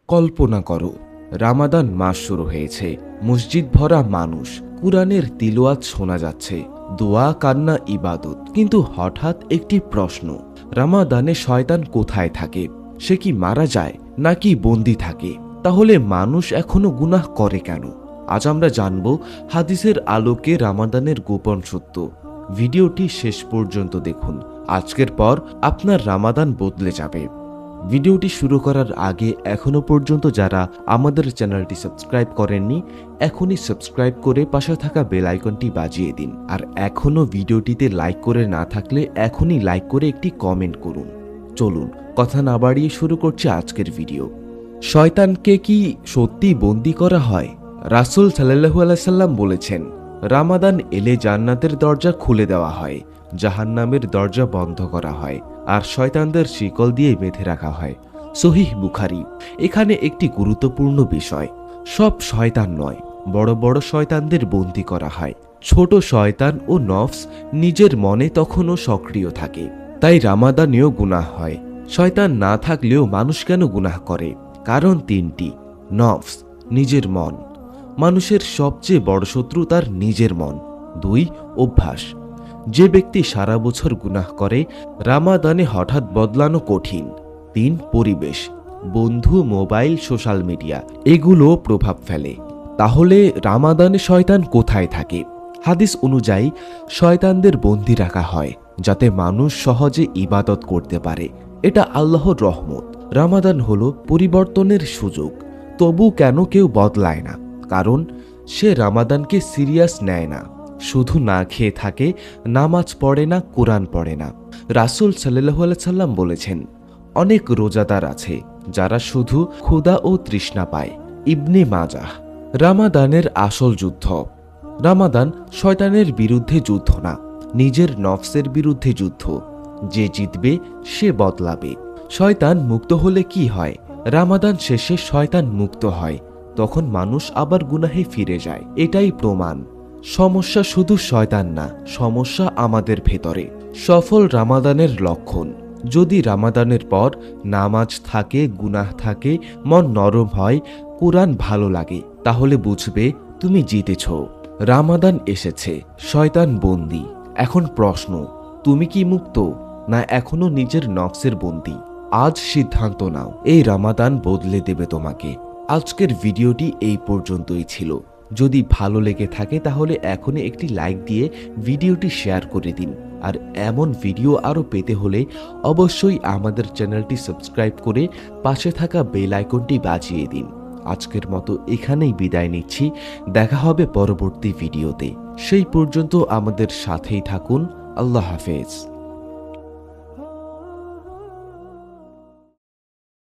কল্পনা করো, রামাদান মাস শুরু হয়েছে, মসজিদ ভরা মানুষ, কুরআনের তিলাওয়াত শোনা যাচ্ছে, দোয়া কান্না ইবাদত। কিন্তু হঠাৎ একটি প্রশ্ন, রামাদানে শয়তান কোথায় থাকে? সে কি মারা যায় নাকি বন্দী থাকে? তাহলে মানুষ এখনো গুনাহ করে কেন? আজ আমরা জানব হাদিসের আলোকে রামাদানের গোপন সত্য। ভিডিওটি শেষ পর্যন্ত দেখুন। আজকের পর আপনার রামাদান বদলে যাবে। ভিডিওটি শুরু করার আগে এখনো পর্যন্ত যারা আমাদের চ্যানেলটি সাবস্ক্রাইব করেননি, এখনই সাবস্ক্রাইব করে পাশে থাকা বেল আইকনটি বাজিয়ে দিন। আর এখনো ভিডিওটিতে লাইক করে না থাকলে এখনই লাইক করে একটি কমেন্ট করুন। চলুন কথা না বাড়িয়ে শুরু করছি আজকের ভিডিও। শয়তানকে কি সত্যি বন্দী করা হয়? রাসূল সাল্লাল্লাহু আলাইহি সাল্লাম বলেছেন, রামাদান এলে জান্নাতের দরজা খুলে দেওয়া হয়, জাহান্নামের দরজা বন্ধ করা হয়, আর শয়তানদের শিকল দিয়ে বেঁধে রাখা হয়। সহিহ বুখারী। এখানে একটি গুরুত্বপূর্ণ বিষয়, সব শয়তান নয়, বড় বড় শয়তানদের বন্দী করা হয়। ছোট শয়তান ও নফস নিজের মনে তখনও সক্রিয় থাকে, তাই রামাদানেও গুনাহ হয়। শয়তান না থাকলেও মানুষ কেন গুনাহ করে? কারণ তিনটি। নফস, নিজের মন, মানুষের সবচেয়ে বড় শত্রু তার নিজের মন। 2, অভ্যাস, যে ব্যক্তি সারা বছর গুনাহ করে, রামাদানে হঠাৎ বদলানো কঠিন। 3, পরিবেশ, বন্ধু, মোবাইল, সোশ্যাল মিডিয়া, এগুলো প্রভাব ফেলে। তাহলে রামাদানে শয়তান কোথায় থাকে? হাদিস অনুযায়ী শয়তানদের বন্দী রাখা হয় যাতে মানুষ সহজে ইবাদত করতে পারে। এটা আল্লাহর রহমত। রামাদান হলো পরিবর্তনের সুযোগ। তবু কেন কেউ বদলায় না? কারণ সে রামাদানকে সিরিয়াস নেয় না। শুধু না খেয়ে থাকে, নামাজ পড়ে না, কোরআন পড়ে না। রাসূল সাল্লাল্লাহু আলাইহি সাল্লাম বলেছেন, অনেক রোজাদার আছে যারা শুধু ক্ষুধা ও তৃষ্ণা পায়। ইবনে মাজাহ। রামাদানের আসল যুদ্ধ। রামাদান শয়তানের বিরুদ্ধে যুদ্ধ না, নিজের নফসের বিরুদ্ধে যুদ্ধ। যে জিতবে সে বদলাবে। শয়তান মুক্ত হলে কি হয়? রামাদান শেষে শয়তান মুক্ত হয়, তখন মানুষ আবার গুনাহে ফিরে যায়। এটাই প্রমাণ। সমস্যা শুধু শয়তান না, সমস্যা আমাদের ভেতরে। সফল রামাদানের লক্ষণ, যদি রামাদানের পর নামাজ থাকে, গুনাহ থাকে, মন নরম হয়, কুরআন ভালো লাগে, তাহলে বুঝবে তুমি জিতেছ। রামাদান এসেছে, শয়তান বন্দী। এখন প্রশ্ন, তুমি কি মুক্ত না এখনো নিজের নফসের বন্দী? আজ সিদ্ধান্ত নাও, এই রামাদান বদলে দেবে তোমাকে। আজকের ভিডিওটি এই পর্যন্তই ছিল। যদি ভালো লেগে থাকে তাহলে এখনই একটি লাইক দিয়ে ভিডিওটি শেয়ার করে দিন। আর এমন ভিডিও আরও পেতে হলে অবশ্যই আমাদের চ্যানেলটি সাবস্ক্রাইব করে পাশে থাকা বেল আইকনটি বাজিয়ে দিন। আজকের মতো এখানেই বিদায় নিচ্ছি। দেখা হবে পরবর্তী ভিডিওতে। সেই পর্যন্ত আমাদের সাথেই থাকুন। আল্লাহ হাফেজ।